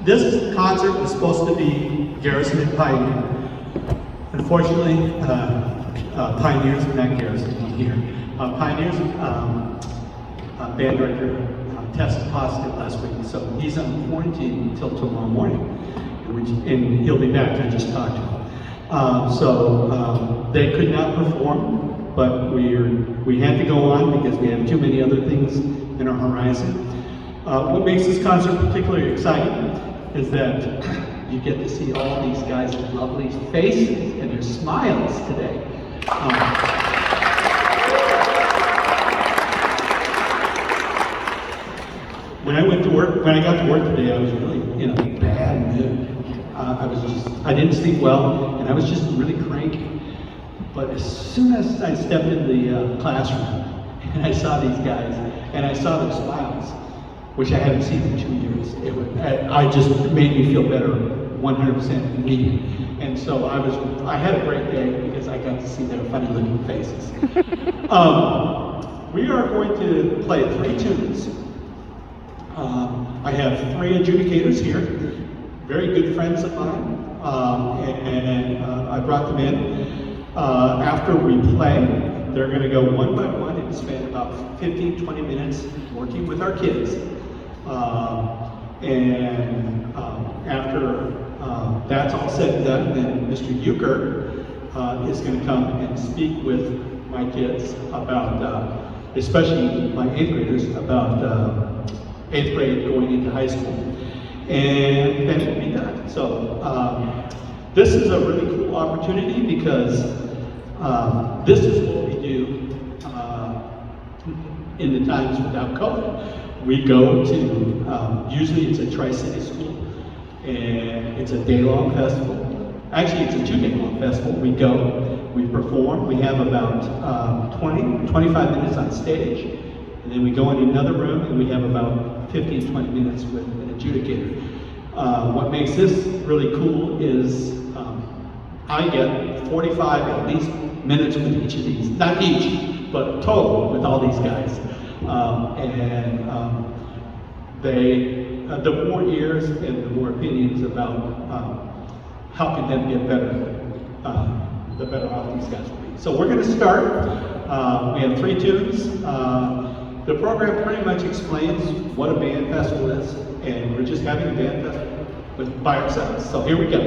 This concert was supposed to be Garrison and Pioneer. Unfortunately, Pioneers, not Garrison, I'm here. Pioneers band director tested positive last week, so he's on quarantine until tomorrow morning, and he'll be back. I just talked to him. So they could not perform, but we had to go on because we have too many other things in our horizon. What makes this concert particularly exciting is that you get to see all these guys' lovely faces and their smiles today. When I got to work today, I was really in a bad mood. I didn't sleep well, and I was just really cranky. But as soon as I stepped in the classroom, and I saw these guys, and I saw their smiles, which I haven't seen in 2 years, it made me feel better 100% immediately. And so I had a great day because I got to see their funny looking faces. We are going to play 3 tunes. I have 3 adjudicators here, very good friends of mine, and I brought them in. After we play, they're going to go one by one and spend about 15-20 minutes working with our kids. After that's all said and done, then Mr. Euchre is going to come and speak with my kids about, especially my 8th graders, about 8th grade going into high school. And then it'll be done. So this is a really cool opportunity because this is what we do in the times without COVID. We go to, usually it's a Tri-City school, and it's a day-long festival. Actually, it's a 2-day-long festival. We go, we perform, we have about 25 minutes on stage, and then we go in another room and we have about 15-20 minutes with an adjudicator. What makes this really cool is I get 45 at least minutes with each of these, not each, but total with all these guys. The more ears and the more opinions about helping them get better, the better off these guys will be. So we're going to start. We have 3 tunes. The program pretty much explains what a band festival is, and we're just having a band festival by ourselves. So here we go.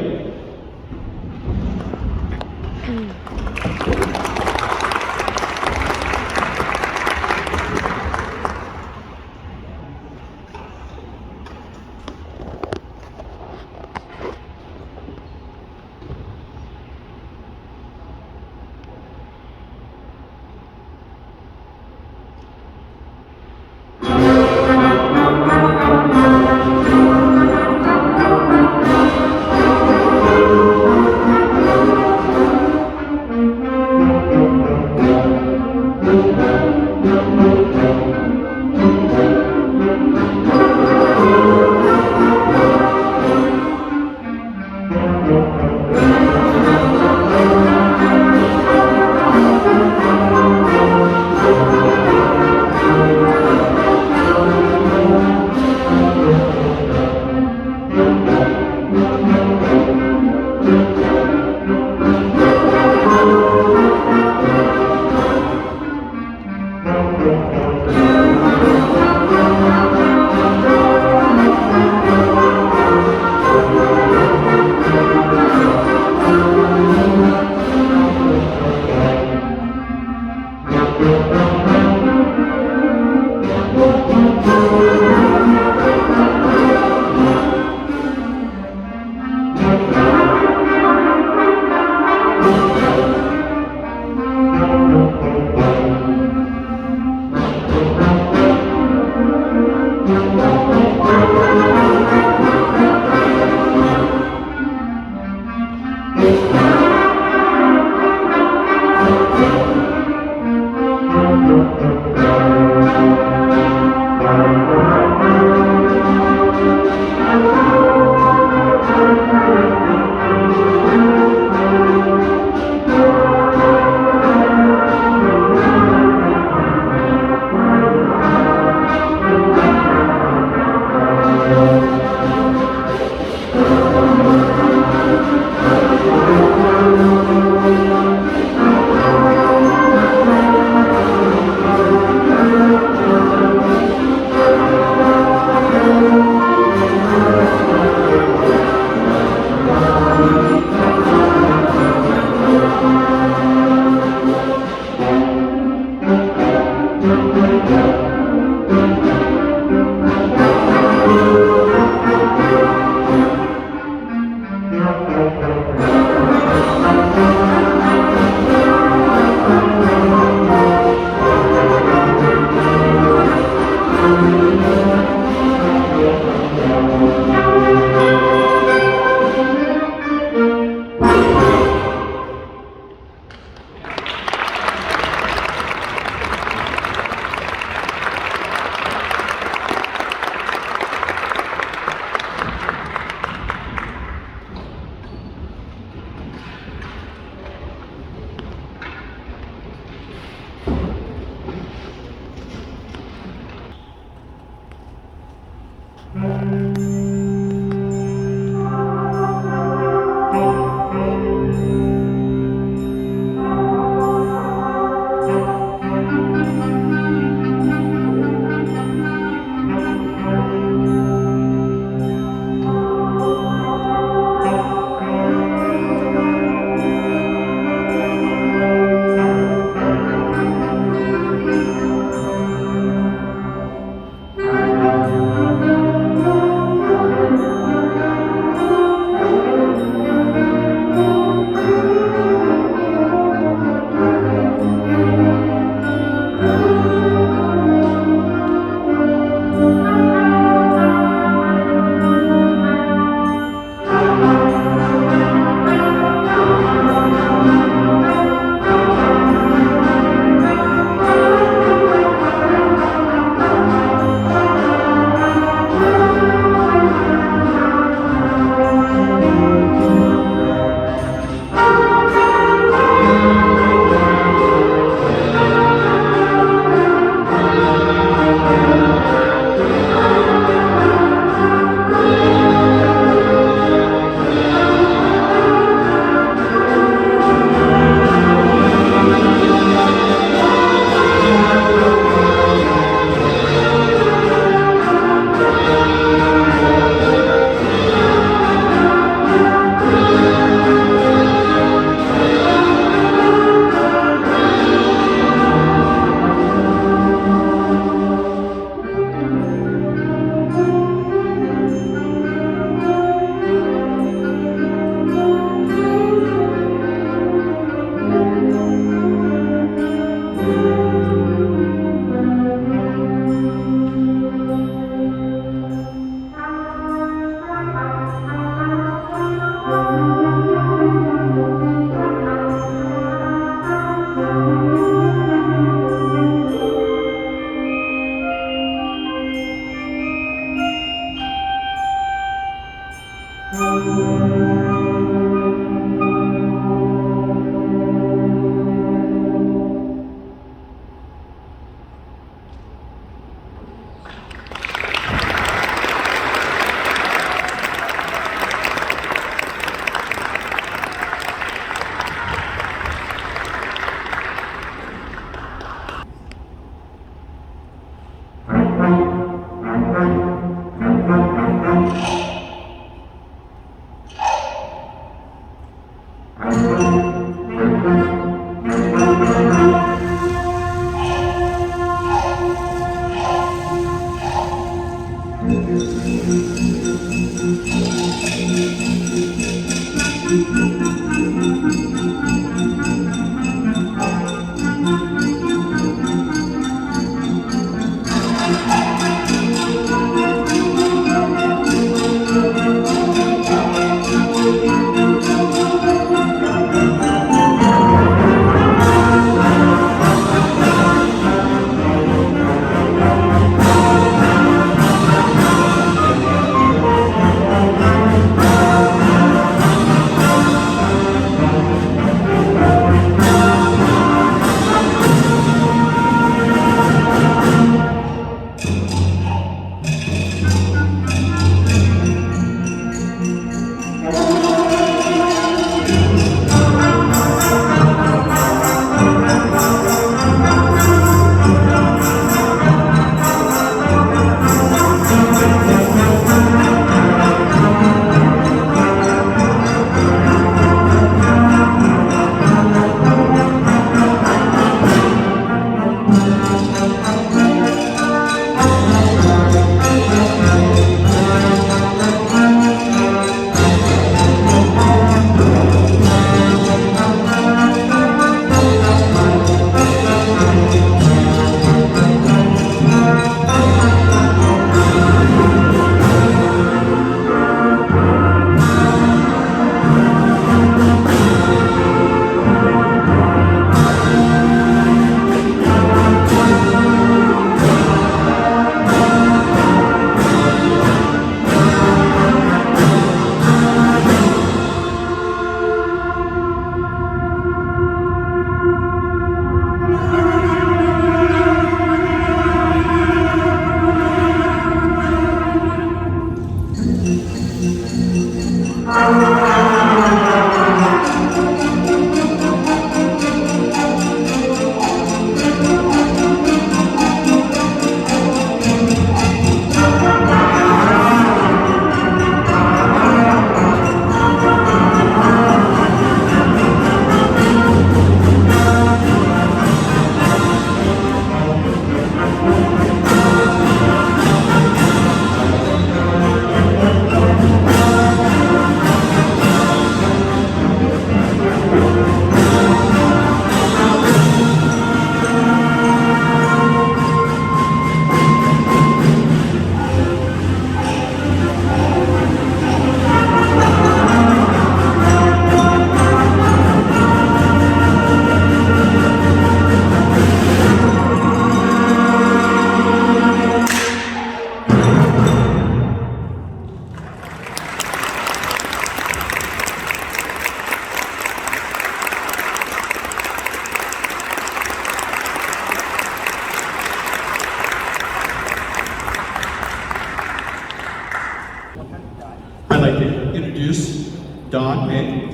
I'd like to introduce Don May.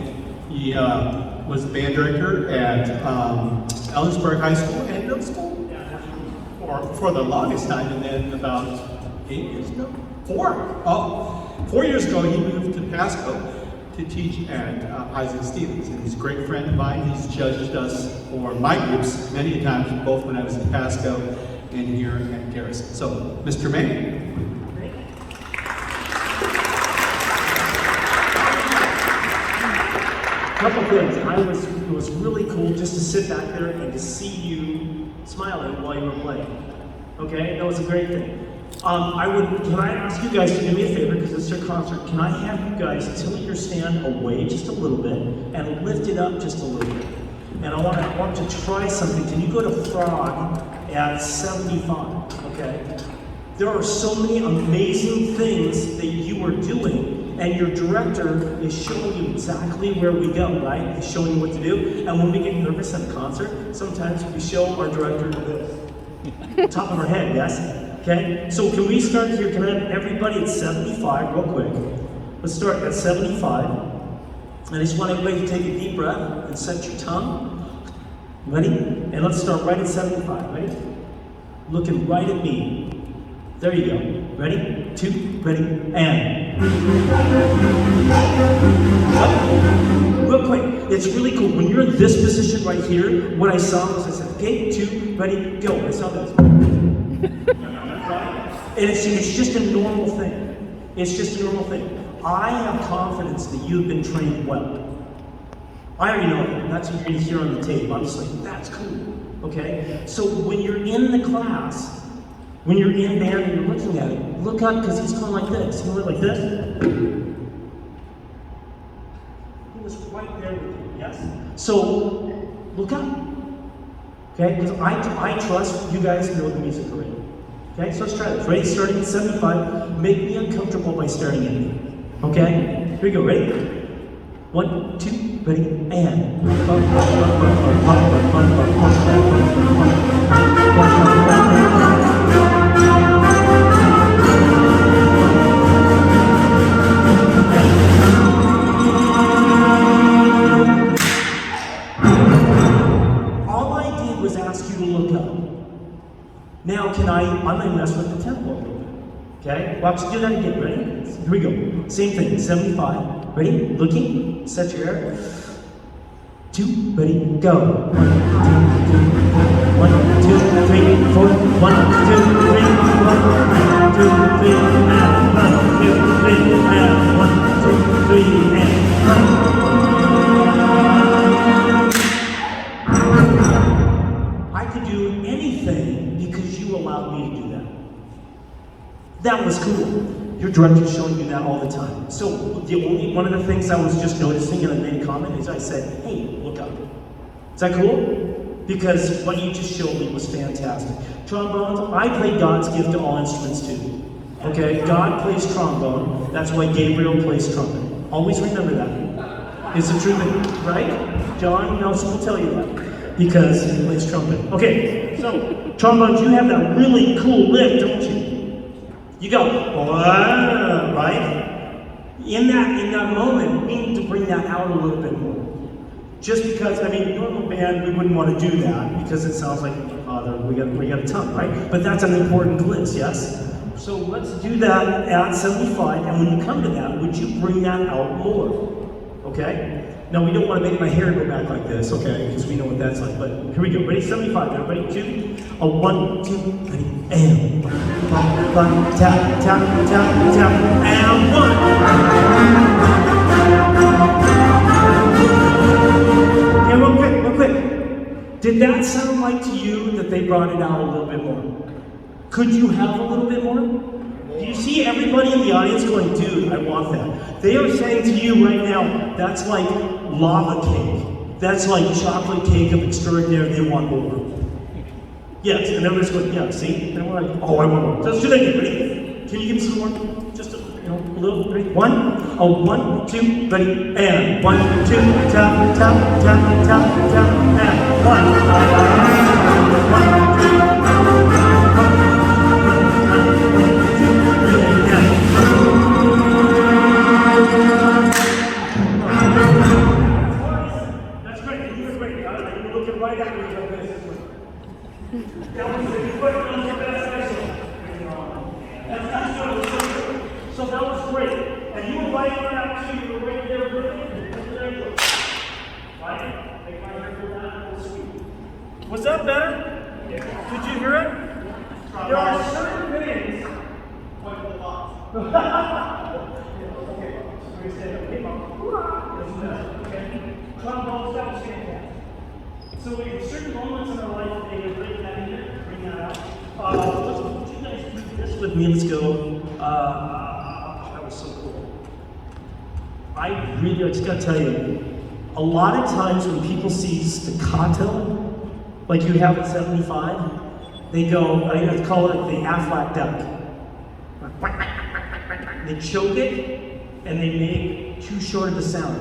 He was the band director at Ellensburg High School and middle school for the longest time, and then about 8 years ago, 4 years ago, he moved to Pasco to teach at Isaac Stevens, and he's a great friend of mine. He's judged us for my groups many times, both when I was in Pasco and here at Garrison. So, Mr. May. Couple things. It was really cool just to sit back there and to see you smiling while you were playing. Okay, that was a great thing. Can I ask you guys to do me a favor, because it's your concert, can I have you guys tilt your stand away just a little bit and lift it up just a little bit? And I want to try something. Can you go to Frog at 75, okay? There are so many amazing things that you are doing, and your director is showing you exactly where we go, right? He's showing you what to do. And when we get nervous at a concert, sometimes we show our director this. Top of our head, yes? Okay, so can we start here? Can I have everybody at 75 real quick? Let's start at 75. I just want everybody to take a deep breath and set your tongue. Ready? And let's start right at 75. Ready? Looking right at me. There you go. Ready? 2, ready, and. Real quick, it's really cool. When you're in this position right here, what I saw was I said, okay, 2, ready, go. I saw this. And it's just a normal thing. It's just a normal thing. I have confidence that you've been trained well. I already know that. That's what you're going to hear on the tape. I'm just like, that's cool. Okay? So when you're in the class, when you're in band and you're looking at it, look up, because he's going like this. He went like this. He was right there with you, yes? So look up. Okay? Because I trust you guys know the music already. Okay, so let's try this. Ready? Starting at 75. Make me uncomfortable by staring at me. Okay? Here we go. Ready? 1, 2, ready, and. All I did was ask you to look up. Now, I'm going to mess with the tempo a little bit. Okay? Watch, do that again. Ready? Here we go. Same thing. 75. Ready? Looking. Set your air. 2, ready, go. 1, 2, 3, 1, 2, 3, 4. 1, 2, 3, 1, 2, 3, and 1, 2, 3, and 1, 2, 3, and 1. I could do anything because you allowed me to do that. That was cool. Your director's showing you that all the time. So one of the things I was just noticing and I made a comment is I said, hey, look up. Is that cool? Because what you just showed me was fantastic. Trombones, I play God's gift to all instruments too. Okay, God plays trombone. That's why Gabriel plays trumpet. Always remember that. It's a true thing, right? John Nelson will tell you that because he plays trumpet. Okay, so trombones, you have that really cool lift, don't you? You go, right? In that moment, we need to bring that out a little bit more. Just because, normal band, we wouldn't want to do that because it sounds like, we got a tongue, right? But that's an important glimpse, yes? So let's do that at 75, and when you come to that, would you bring that out more? Okay? Now, we don't want to make my hair go back like this, okay? Because we know what that's like, but here we go. Ready? 75, everybody? 2, 1, 2, ready, and 1, tap, tap, tap, tap, and 1. Okay, real quick. Did that sound like to you that they brought it out a little bit more? Could you have a little bit more? Do you see everybody in the audience going, dude, I want that? They are saying to you right now, that's like lava cake. That's like chocolate cake of extraordinary, they want more. Yes, and everybody's going, yeah, see? And we're like, oh, I want more. So let's do that again, ready? Can you give me some more? Just a little, ready? 1, 2, ready, and 1, 2, tap, tap, tap, tap, tap, and 1, 2, 3. great. And you were right on that too. You were right there with it. Right? Make my hair go down a little sweet. Was that better? Yeah. Did you hear it? There are certain things. Point to the box. Okay. We're going to say, okay, Mom. Okay. Trombones, that was fantastic. So in certain moments in our life, they would bring that in here, bring that out. Would you guys do this with me? Let's go. That was so cool. I just gotta tell you, a lot of times when people see staccato, like you have at 75, they go, I call it the Aflac duck. They choke it, and they make too short of a sound.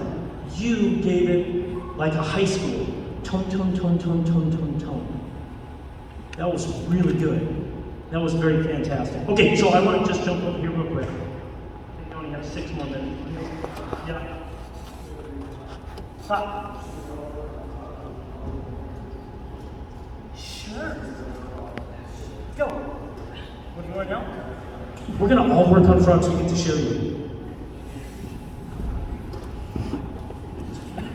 You gave it like a high school. Tone, tone, tone, tone, tone, tone, tone. That was really good. That was very fantastic. Okay, so I want to just jump over here real quick. I think we only have 6 more minutes. Yeah. Stop. Sure. Go. What do you want now? We're going to all work on frogs so we get to show you.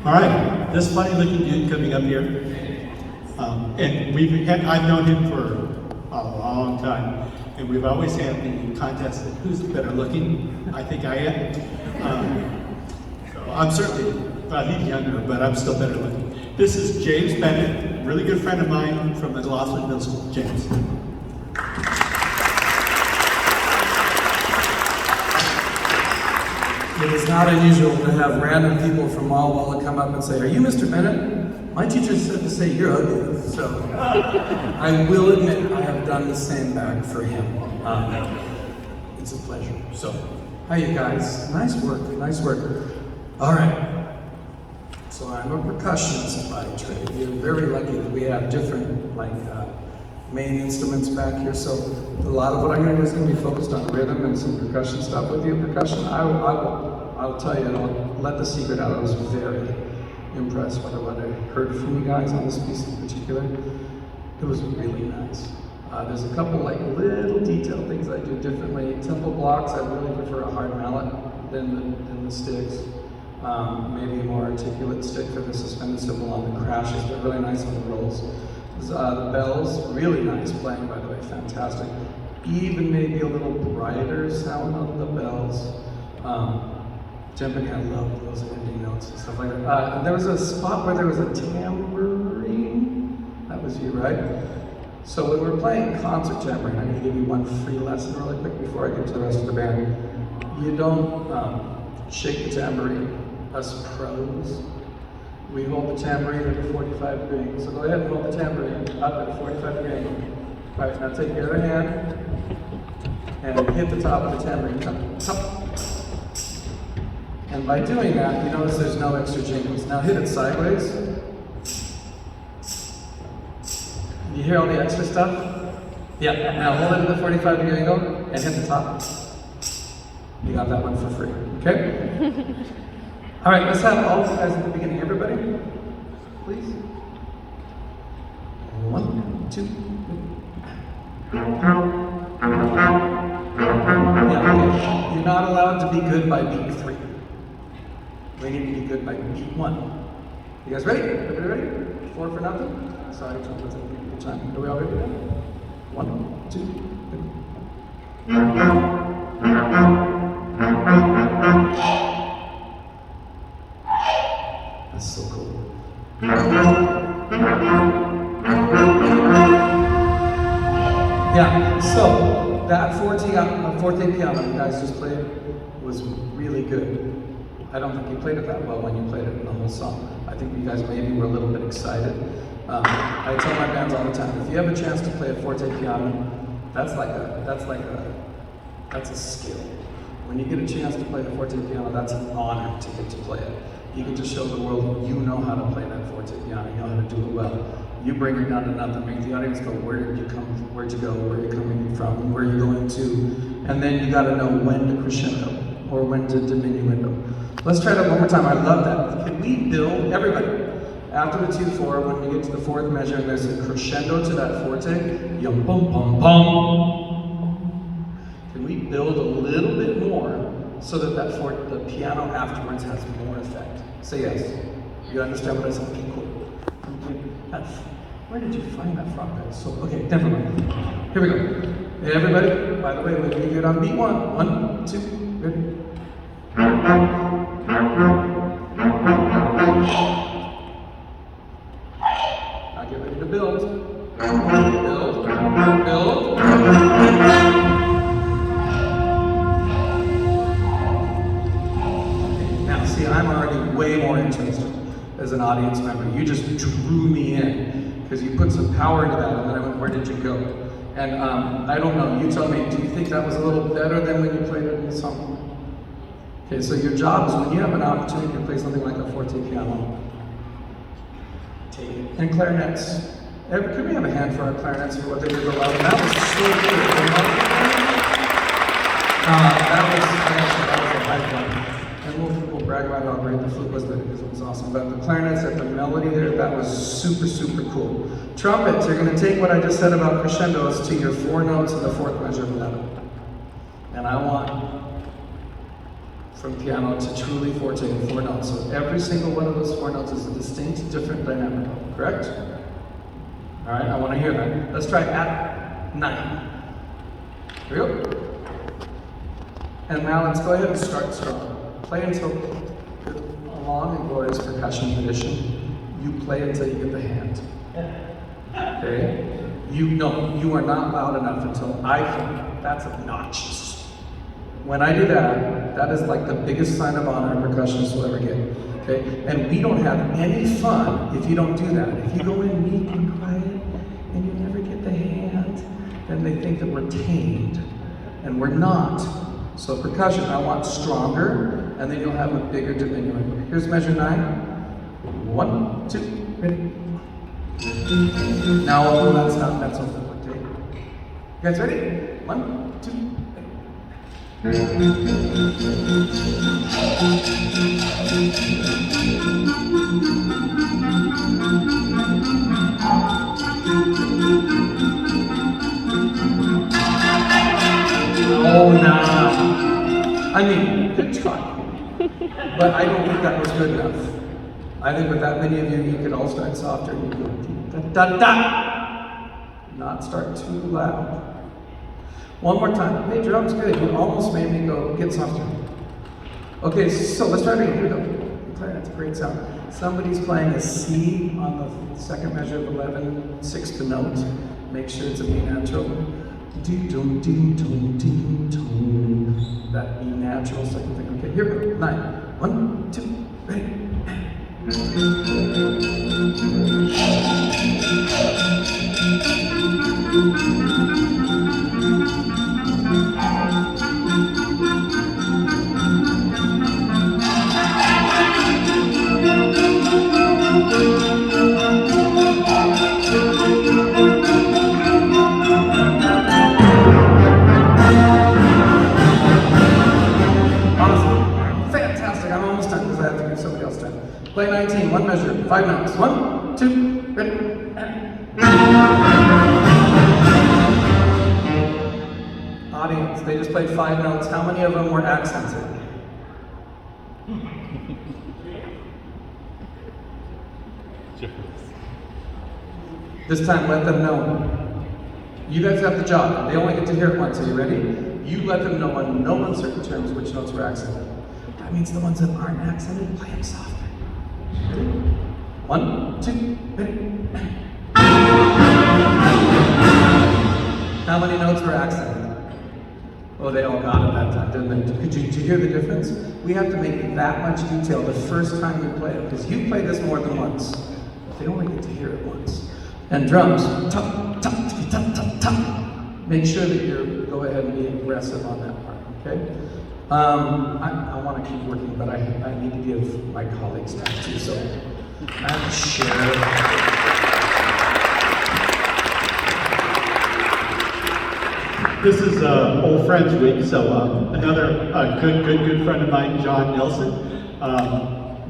All right, this funny looking dude coming up here, and I've known him for a long time, and we've always had the contest of who's better looking. I think I am. I'm certainly, well, he's younger, but I'm still better looking. This is James Bennett, a really good friend of mine from the Gloucester Middle School. James. It is not unusual to have random people from Walla come up and say, "Are you Mr. Bennett?" My teacher said to say, "You're ugly." So I will admit I have done the same back for him. It's a pleasure. So, hi you guys. Nice work, nice work. All right. So I'm a percussionist by trade. We're very lucky that we have different main instruments back here. So a lot of what I'm going to do is going to be focused on rhythm and some percussion stuff with you. Percussion, I'll tell you, and I'll let the secret out. I was very impressed by what I heard from you guys on this piece in particular. It was really nice. There's a couple little detailed things I do differently. Tempo blocks, I really prefer a hard mallet than the sticks. Maybe a more articulate stick for the suspended cymbal on the crashes, but really nice on the rolls. The bells, really nice playing, by the way, fantastic. Even maybe a little brighter sound on the bells. Timpani, I love those ending notes and stuff like that. There was a spot where there was a tambourine. That was you, right? So when we're playing concert tambourine, I'm going to give you one free lesson really quick before I get to the rest of the band. You don't shake the tambourine. Us pros, we hold the tambourine at a 45-degree angle. So go ahead and hold the tambourine up at a 45-degree angle. All right, now take your other hand and hit the top of the tambourine. Top. And by doing that, you notice there's no extra jingles. Now hit it sideways. You hear all the extra stuff? Yeah, now hold it at the 45-degree angle and hit the top. You got that one for free, okay? All right, let's have all of you guys at the beginning. Everybody, please. 1, 2. Yeah, okay. You're not allowed to be good by beat 3. We need to be good by beat 1. You guys ready? Everybody ready? 4 for nothing? Sorry, it's a good time. Are we all ready now? 1, 2, 3. That's so cool. Yeah, so that forte piano you guys just played was really good. I don't think you played it that well when you played it in the whole song. I think you guys maybe were a little bit excited. I tell my bands all the time, if you have a chance to play a forte piano, that's a skill. When you get a chance to play the forte piano, that's an honor to get to play it. You get to show the world you know how to play that forte piano, you know how to do it well. You bring it down to nothing, make the audience go, where did you come, where'd you go, where are you coming from, where are you going to, and then you gotta know when to crescendo, or when to diminuendo. Let's try that one more time, I love that. Can we build, everybody, after the 2-4, when we get to the 4th measure and there's a crescendo to that forte, yum bum bum bum. Can we build a little bit more so that the piano afterwards has more effect. Say yes. You understand what I said? Okay, cool. Where did you find that frog? So, okay, never mind. Here we go. Hey, everybody, by the way, we're going to get on beat one. 1, 2, ready? Now get ready to build. Build. Now, see, I'm already way more interested as an audience member. You just drew me in because you put some power into that, and then I went, where did you go? And I don't know, you tell me, do you think that was a little better than when you played it in the song? Okay, so your job is when you have an opportunity to play something like a forte piano, take it. And clarinets. Could we have a hand for our clarinets for what they did for loud? That was so good. That was a high point. And we'll brag about how great the flute was there because it was awesome. But the clarinets at the melody there, that was super, super cool. Trumpets, you're going to take what I just said about crescendos to your 4 notes in the 4th measure of 11. And I want from piano to truly forte in 4 notes. So every single one of those 4 notes is a distinct, different dynamic. Correct? All right, I want to hear that. Let's try at 9. Here we go. And now let's go ahead and start strong. Play until a long and glorious percussion tradition. You play until you get the hand. Okay? You are not loud enough until I think that's obnoxious. When I do that, that is like the biggest sign of honor a percussionist will ever get. Okay? And we don't have any fun if you don't do that. If you go in meek and quiet and you never get the hand, then they think that we're tamed. And we're not. So percussion, I want stronger, and then you'll have a bigger diminuendo. Here's measure 9. 1, 2, ready? Now, that's over. Okay. You guys ready? 1, 2, Oh, nah. I mean, good try. But I don't think that was good enough. I think with that many of you, you could all start softer. You go da da da. Not start too loud. One more time. Hey, drums, good. You almost made me go get softer. Okay, so let's try it again. Here we go. That's a great sound. Somebody's playing a C on the 2nd measure of 11, 6th note. Make sure it's a B natural. That B natural second thing. Okay, here we go. 9. 1, 2, ready. Play 19, 1 measure, 5 notes. 1, 2, ready. Audience, they just played 5 notes. How many of them were accented? This time, let them know. You guys have the job. They only get to hear it once. Are you ready? You let them know on no uncertain terms which notes were accented. That means the ones that aren't accented, play them softer. 1, 2, ready. How many notes were accented? Oh, they all got it that time, didn't they? Did you hear the difference? We have to make that much detail the first time we play it, because you play this more than once. They only get to hear it once. And drums, tuck, tuck, tuck, tuck, tuck. Make sure that you go ahead and be aggressive on that part, okay? I want to keep working, but I need to give my colleagues time too, so I have to share. This is Old Friends Week, so another good friend of mine, John Nelson.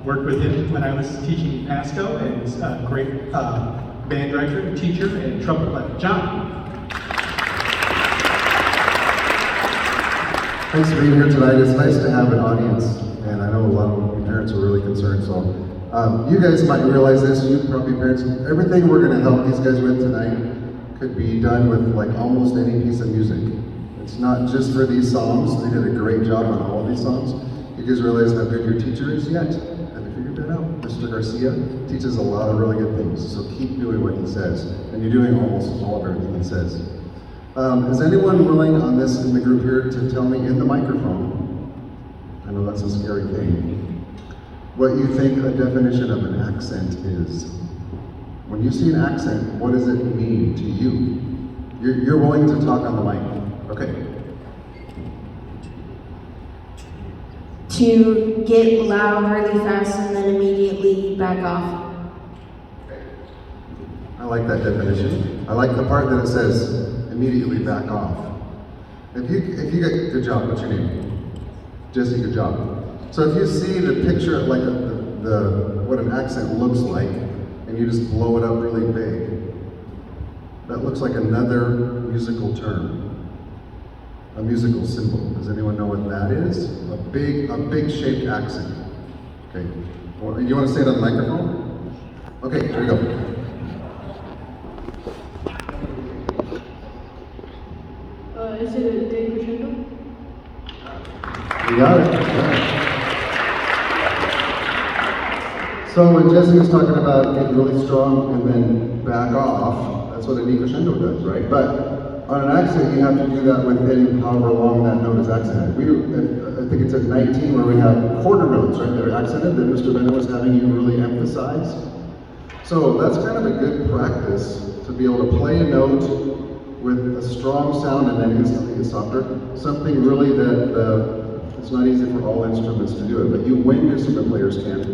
Worked with him when I was teaching Pasco, and he's a great band director, teacher, and trumpet player. John. Thanks for being here tonight. It's nice to have an audience, and I know a lot of you parents are really concerned. So, you guys might realize this. You probably parents. Everything we're going to help these guys with tonight could be done with like almost any piece of music. It's not just for these songs. They did a great job on all these songs. You guys realize how good your teacher is yet? Have you figured that out? Mr. Garcia teaches a lot of really good things. So keep doing what he says, and you're doing almost all of everything he says. Is anyone willing on this in the group here to tell me in the microphone, I know that's a scary thing, what you think a definition of an accent is? When you see an accent, what does it mean to you? You're willing to talk on the mic. Okay. To get loud really fast and then immediately back off. I like that definition. I like the part that it says, immediately back off. If you get, good job, what's your name? Jesse, good job. So if you see the picture, like what an accent looks like, and you just blow it up really big, that looks like another musical term, a musical symbol. Does anyone know what that is? A big shaped accent. Okay, well, you want to say it on the microphone? Okay, here we go. Is it a big crescendo? You got it. Yeah. So when Jesse was talking about getting really strong and then back off, that's what a D crescendo does, right? But on an accent, you have to do that within however long that note is accented. I think it's at 19 where we have quarter notes, right, that are accented that Mr. Bennett was having you really emphasize. So that's kind of a good practice to be able to play a note with a strong sound and then instantly get softer. Something really that it's not easy for all instruments to do it, but you wind instrument players can.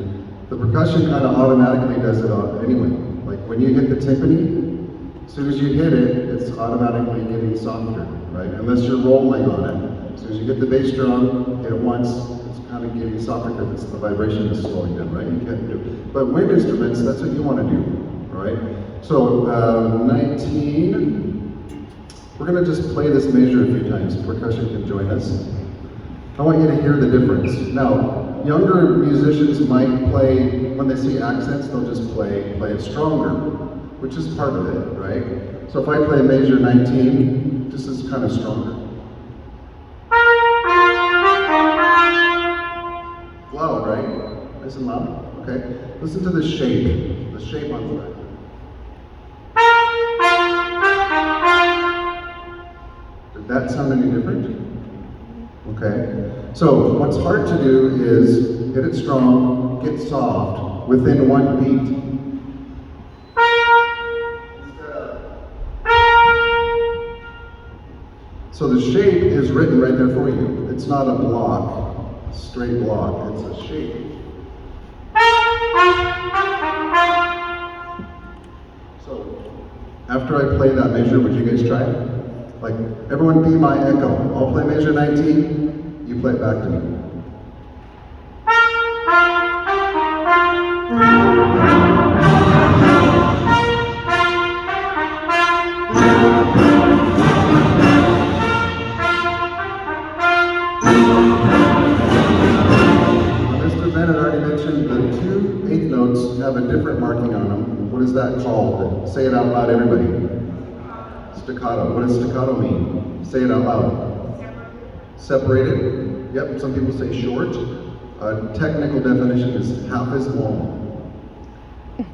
The percussion kind of automatically does it anyway. Like when you hit the timpani, as soon as you hit it, it's automatically getting softer, right? Unless you're rolling on it. As soon as you hit the bass drum, hit it once, it's kind of getting softer because the vibration is slowing down, right? You can't do it. But wind instruments, that's what you want to do, right? So 19. We're going to just play this measure a few times. Percussion can join us. I want you to hear the difference. Now, younger musicians might play, when they see accents, they'll just play it stronger, which is part of it, right? So if I play measure 19, this is kind of stronger. Loud, right? Nice and loud, okay? Listen to the shape on the back. Did that sound any different? Okay. So what's hard to do is hit it strong, get soft within one beat. So the shape is written right there for you. It's not a block, a straight block, it's a shape. So after I play that measure, would you guys try it? Like, everyone be my echo. I'll play measure 19, you play it back to me. Mr. Bennett already mentioned the 2 eighth notes have a different marking on them. What is that called? Say it out loud, everybody. Staccato. What does staccato mean? Say it out loud. Separated. Yep, some people say short. Technical definition is half as long.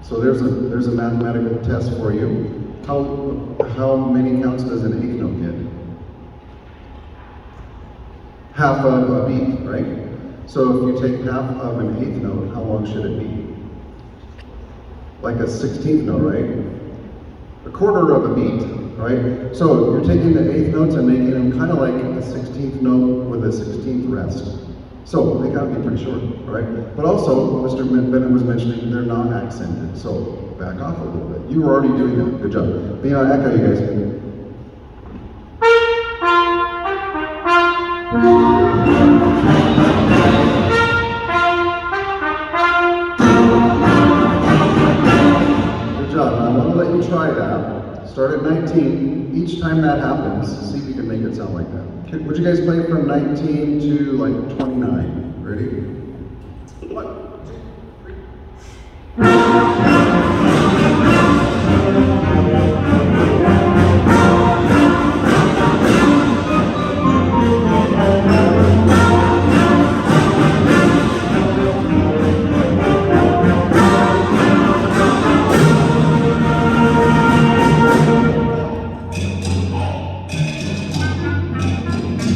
So there's a mathematical test for you. How many counts does an eighth note get? Half of a beat, right? So if you take half of an eighth note, how long should it be? Like a 16th note, right? A quarter of a beat, right? So you're taking the eighth notes and making them kind of like a 16th note with a 16th rest. So they gotta be pretty short, right? But also, Mr. Bennett was mentioning they're non-accented, so back off a little bit. You were already doing that, good job. Be on echo, you guys. Good job. Now I want to let you try that. Start at 19. each time that happens, see if you can make it sound like that. Would you guys play from 19 to like 29? Ready? 1, 2, 3.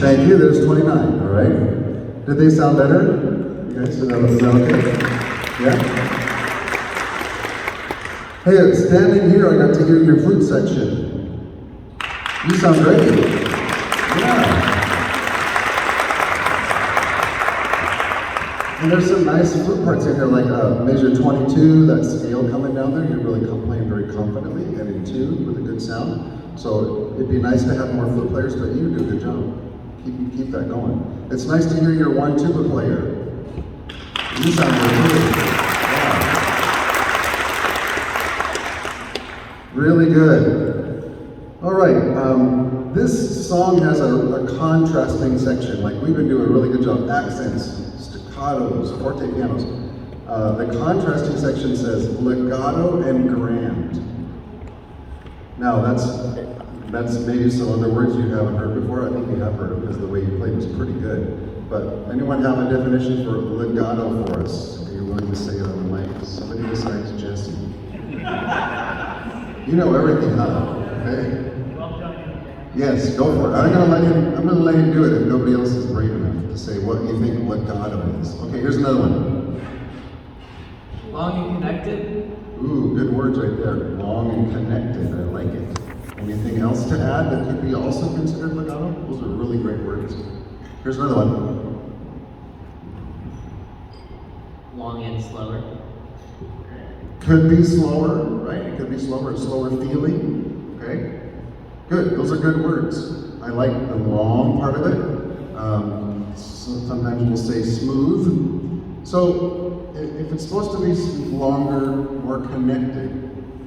Thank you, there's 29, all right? Did they sound better? You guys, is that okay? Yeah? Hey, standing here, I got to hear your flute section. You sound great. Yeah. And there's some nice flute parts in here, like measure 22, that scale coming down there, you're really playing very confidently and in tune with a good sound. So it'd be nice to have more flute players, but you do a good job. Keep that going. It's nice to hear your 1 tuba player. You sound really good. Yeah. Really good. All right. This song has a contrasting section. Like we've been doing a really good job. Accents, staccatos, forte pianos. The contrasting section says legato and grand. Now that's maybe some other words you haven't heard before. I think you have heard them because the way you played was pretty good. But anyone have a definition for legato for us? Are you willing to say it on the mic? Somebody besides Jesse. You know everything, huh? Okay. Yes, go for it. I'm gonna let him do it if nobody else is brave enough to say what you think legato is. Okay, here's another one. Long and connected. Ooh, good words right there. Long and connected. I like it. Anything else to add that could be also considered legato? Those are really great words. Here's another one. Long and slower. Could be slower, right? It could be slower feeling. Okay? Good. Those are good words. I like the long part of it. Sometimes we'll say smooth. So if it's supposed to be longer, more connected,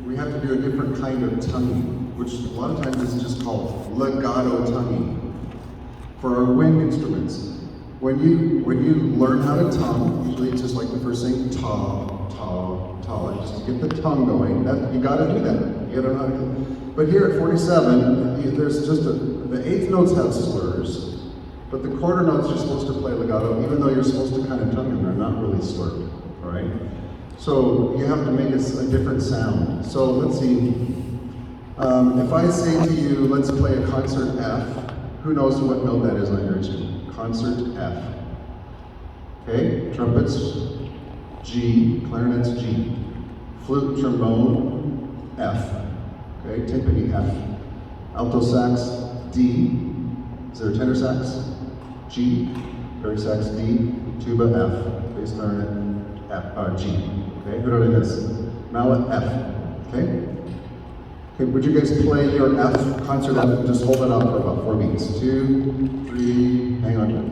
we have to do a different kind of tonguing, which a lot of times is just called legato tonguing. For our wind instruments, when you learn how to tongue, usually it's just like the first thing, ta, ta, ta, just to get the tongue going. You got to do that. You got to know how to do that. But here at 47, there's just the eighth notes have slurs, but the quarter notes you're supposed to play legato, even though you're supposed to kind of tongue them, they're not really slurred. All right. So you have to make a different sound. So let's see. If I say to you, let's play a concert F, who knows what note that is on your instrument? Concert F. Okay, trumpets, G, clarinets, G. Flute, trombone, F. Okay, timpani, F. Alto sax, D. Is there a tenor sax? G. Barry sax, D. Tuba, F. Bass clarinet, F, G. Okay, good on this. Now F. Okay? Okay, would you guys play your F, concert F, and just hold it up for about 4 beats? 2, 3, hang on to it.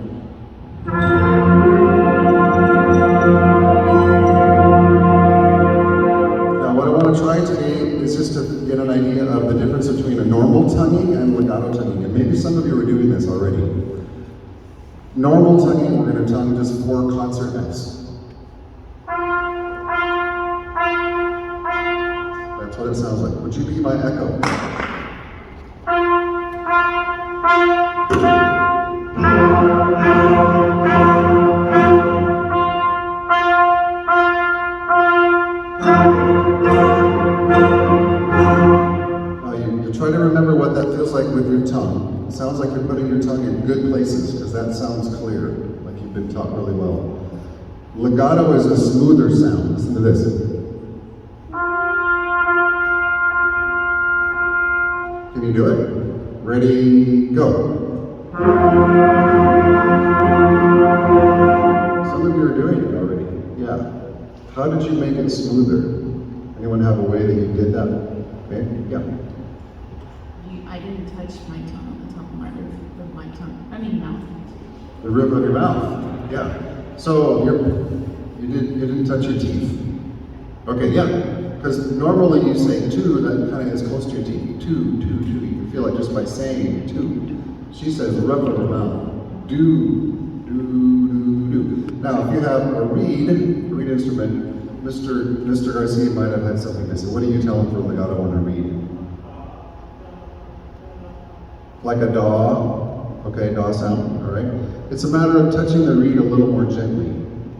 Now what I want to try today is just to get an idea of the difference between a normal tonguing and legato tonguing. And maybe some of you are doing this already. Normal tonguing, we're going to tongue just 4 concert Fs. That's what it sounds like. Would you be my echo? Now you try to remember what that feels like with your tongue. It sounds like you're putting your tongue in good places because that sounds clear, like you've been taught really well. Legato is a smoother sound. Listen to this. Can you do it? Ready, go. Some of you are doing it already. Yeah. How did you make it smoother? Anyone have a way that you did that? Okay, yeah. I didn't touch my tongue on the top of my roof of my tongue. I mean mouth. The roof of your mouth. Yeah. So you didn't touch your teeth. Okay, yeah. Because normally you say 2, that kind of is close to your teeth. 2, 2, 2. You feel it just by saying two. She says rub it around. Do, do, do, do. Now, if you have a reed instrument, Mr. Garcia might have had something to say. What do you tell him for legato on a reed? Like a daw, okay, daw sound, all right? It's a matter of touching the reed a little more gently.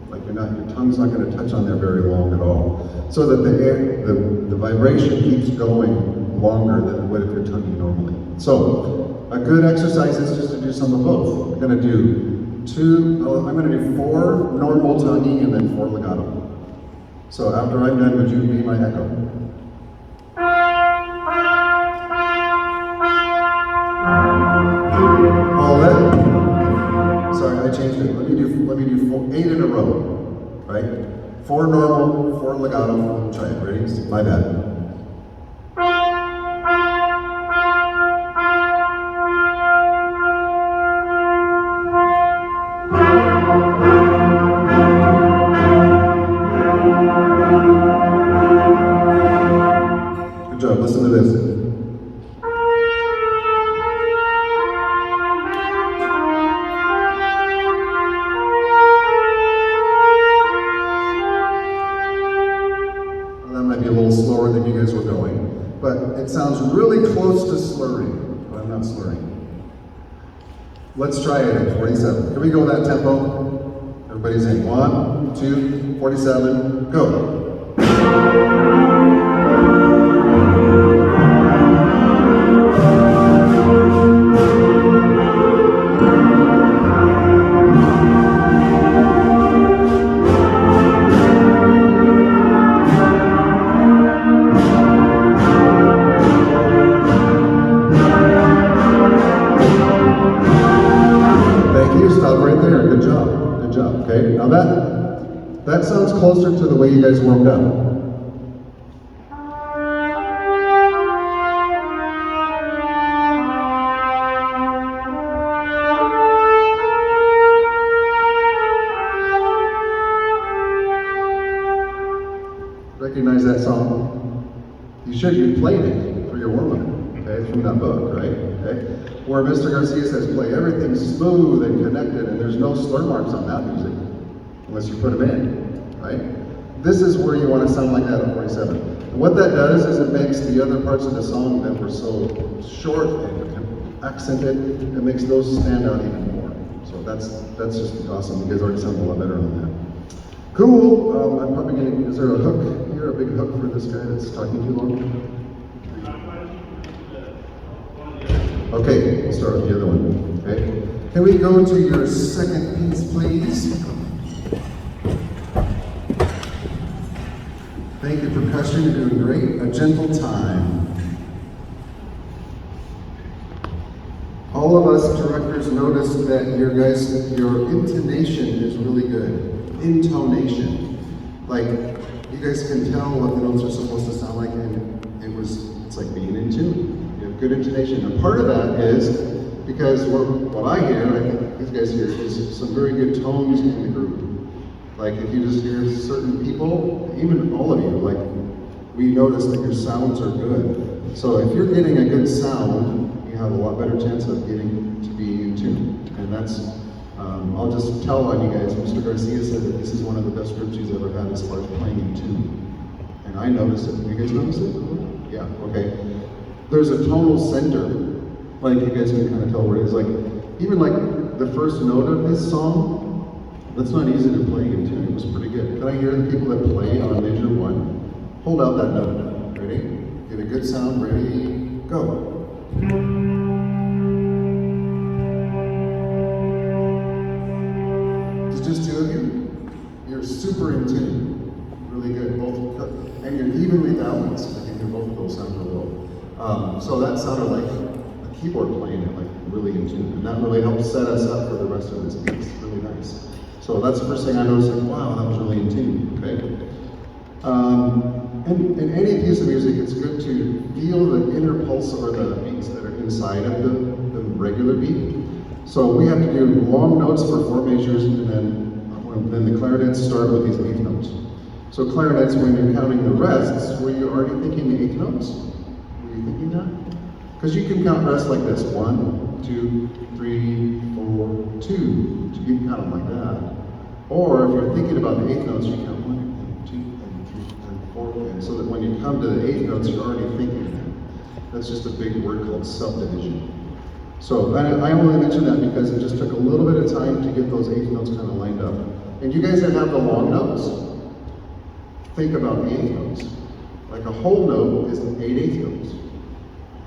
Like your tongue's not going to touch on there very long at all. So that the vibration keeps going longer than it would if you're tonguing normally. So, a good exercise is just to do some of both. We're going to do I'm going to do 4 normal tonguing and then 4 legato. So after I'm done, would you be my echo? Sorry, I changed it. Let me do 8 in a row, right? 4 normal, 4 legato. Try it. Ready? My bad. Good job. Listen to this. But it sounds really close to slurring, but I'm not slurring. Let's try it at 47. Can we go that tempo? Everybody's in. 1, 2, 47, go. Okay, now that sounds closer to the way you guys warmed up. Recognize that song? You should. You played it for your warm-up. Okay, from that book, right? Okay, where Mr. Garcia says play everything smooth and connected, and there's no slur marks on that music. Unless you put them in, right? This is where you want to sound like that at 47. And what that does is it makes the other parts of the song that were so short and accented, it makes those stand out even more. So that's just awesome. You guys already sound a lot better on that. Cool. I'm probably going to, is there a hook here, a big hook for this guy that's talking too long? Okay, we'll start with the other one, okay? Can we go to your second piece, please? Thank you, percussion, you're doing great. A gentle time. All of us directors notice that your intonation is really good. Intonation. Like, you guys can tell what the notes are supposed to sound like, and it's like being in tune. You have good intonation. And part of that is because what I hear, and I think these guys hear, is some very good tones in the group. Like if you just hear certain people, even all of you, like we notice that your sounds are good. So if you're getting a good sound, you have a lot better chance of getting to be in tune. And that's, I'll just tell on you guys, Mr. Garcia said that this is one of the best groups he's ever had as far as playing in tune. And I noticed it. You guys notice it? Yeah, okay. There's a tonal center, like you guys can kind of tell where it is. Like, even like the first note of this song, that's not easy to play in tune. It was pretty good. Can I hear the people that play on measure 1? Hold out that note. Ready? Get a good sound. Ready? Go. It's just 2 of you. You're super in tune. Really good. Both, and you're evenly balanced. I can hear both of those sound really well. So that sounded like a keyboard playing it, like really in tune. And that really helped set us up for the rest of this piece. Really nice. So that's the first thing I noticed, like, wow, that was really in tune, okay? And in any piece of music, it's good to feel the inner pulse or the beats that are inside of the regular beat. So we have to do long notes for 4 measures, and then the clarinets start with these 8th notes. So clarinets, when you're counting the rests, were you already thinking the 8th notes? Were you thinking that? Because you can count rest like this. 1, 2, 3, 4, 2. So you can count them like that. Or if you're thinking about the eighth notes, you count 1 and 2 and 3 and 4. And so that when you come to the eighth notes, you're already thinking that. That's just a big word called subdivision. So I only mention that because it just took a little bit of time to get those eighth notes kind of lined up. And you guys that have the long notes, think about the eighth notes. Like a whole note is 8 eighth notes.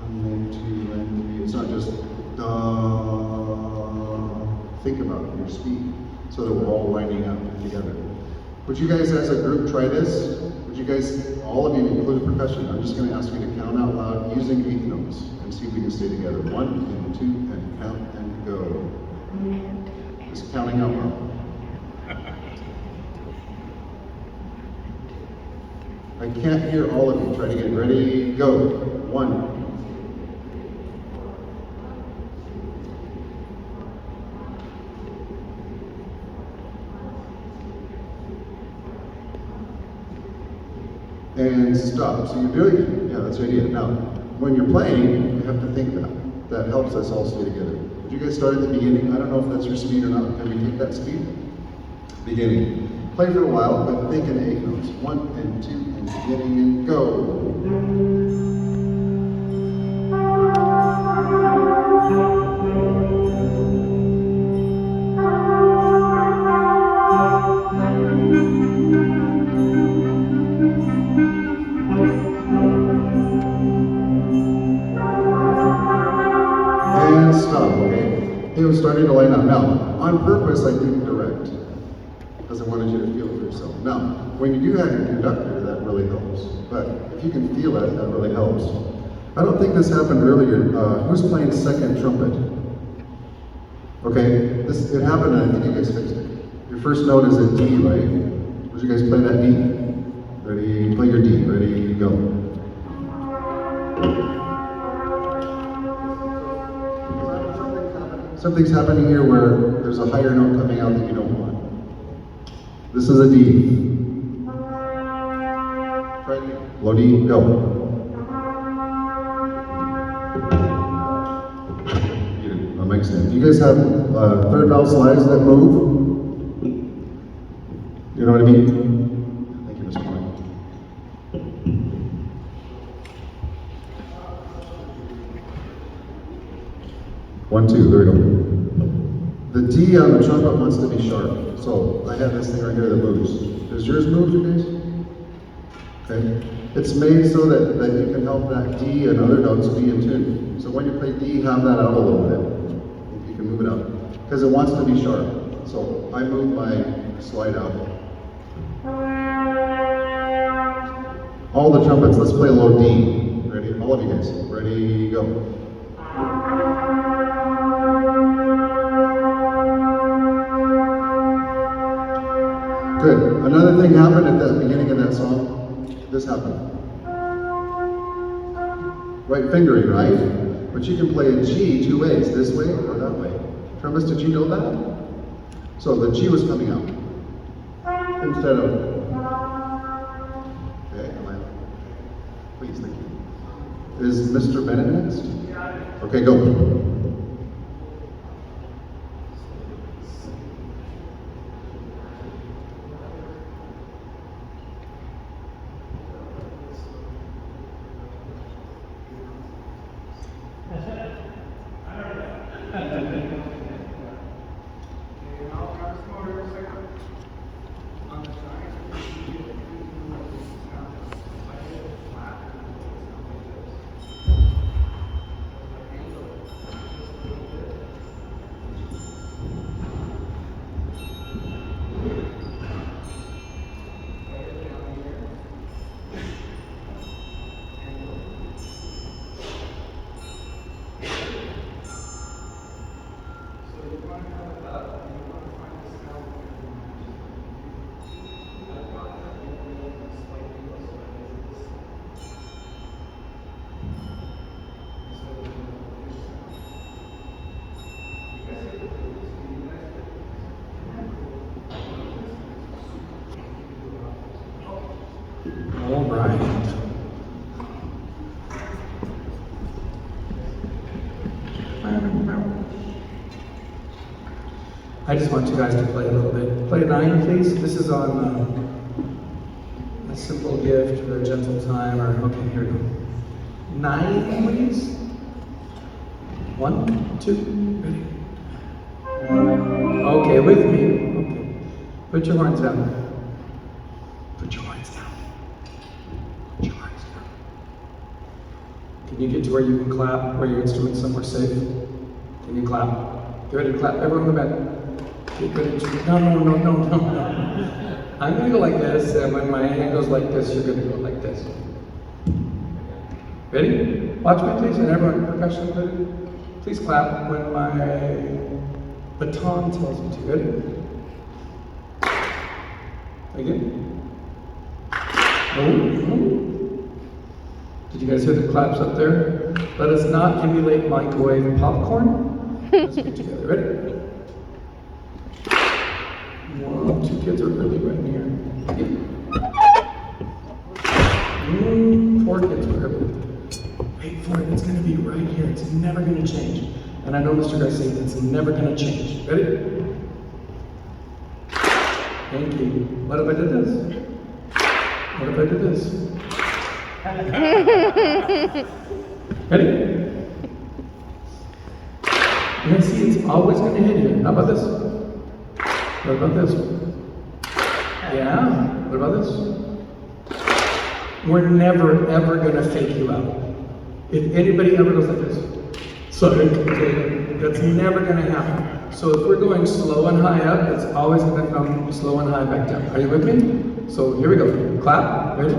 1 and 2 and 3. It's not just think about it in your speed so that we're all lining up together. Would you guys as a group try this? Would you guys, all of you including percussion, I'm just going to ask you to count out loud using eighth notes and see if we can stay together. 1 and 2 and count and go. Just counting out loud. I can't hear all of you. Try to get ready. Go. 1. And stop. So you're doing it. Yeah, that's the idea. Now, when you're playing, you have to think that. That helps us all stay together. Did you guys start at the beginning? I don't know if that's your speed or not. Can we take that speed? Beginning. Play for a while, but think in 8 notes. 1 and 2 and beginning and go. And stop, okay? It was starting to line up. Now, on purpose, I didn't direct, because I wanted you to feel it for yourself. Now, when you do have your conductor, that really helps. But if you can feel it, that really helps. I don't think this happened earlier. Who's playing second trumpet? Okay, it happened and I think you guys fixed it. Your first note is a D, right? Would you guys play that D? Ready, play your D. Ready, go. Something's happening here where there's a higher note coming out that you don't want. This is a D. Try it again. Low D, go. That makes sense. Do you guys have third valve slides that move? You know what I mean? Thank you, Mr. Mike. One, two, there we go. The D on the trumpet wants to be sharp. So I have this thing right here that moves. Does yours move, you guys? Okay. It's made so that you can help that D and other notes be in tune. So when you play D, have that out a little bit. If you can move it out. Because it wants to be sharp. So I move my slide out. All the trumpets, let's play low D. Ready? All of you guys. Ready, go. Good. Another thing happened at the beginning of that song. This happened. Right fingering, right? But you can play a G 2 ways, this way or that way. Trumpets, did you know that? So the G was coming out instead of. Okay, am I? Please, thank you. Is Mr. Bennett next? Okay, go. All right. I just want you guys to play a little bit. Play a 9, please. This is on a simple gift or a gentle time, or, okay, here we go. 9, please. 1, 2, ready. Okay, with me. Okay. Put your horns down. Put your horns down. Put your horns down. Can you get to where you can clap, where your instrument's somewhere safe? Can you clap? Get ready to clap. Everyone in the back. Get ready to... No. I'm going to go like this, and when my hand goes like this, you're going to go like this. Ready? Watch me, please, and everyone, percussion included. Please clap when my baton tells me to. Ready? Again. Oh. Did you guys hear the claps up there? Let us not emulate microwave popcorn. Let's get together. Ready? 1, 2 kids are really right here. Again. 4 kids were everywhere. Wait for it, it's going to be right here. It's never going to change. And I know Mr. Garcia, it's never going to change. Ready? Thank you. What if I did this? What if I did this? Ready? You can see it's always going to hit you. How about this? What about this? Yeah? What about this? We're never, ever going to fake you out. If anybody ever goes like this, sorry, that's never going to happen. So if we're going slow and high up, it's always going to come slow and high back down. Are you with me? So here we go. Clap. Ready?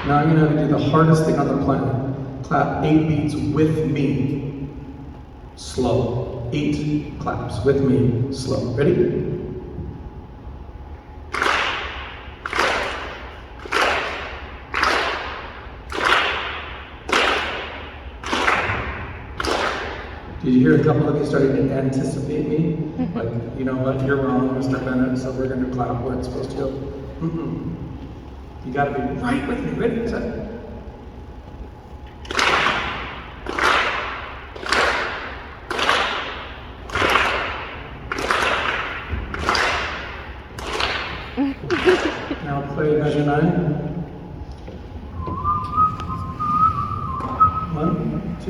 Now I'm going to do the hardest thing on the planet. Clap 8 beats with me. Slow. 8 claps with me. Slow. Ready? Did you hear a couple of you starting to anticipate me? Like, you know what, you're wrong, Mr. Bennett, so we're going to clap where it's supposed to go. You got to be right with me. Ready? Set. Now play measure 9. 1, 2.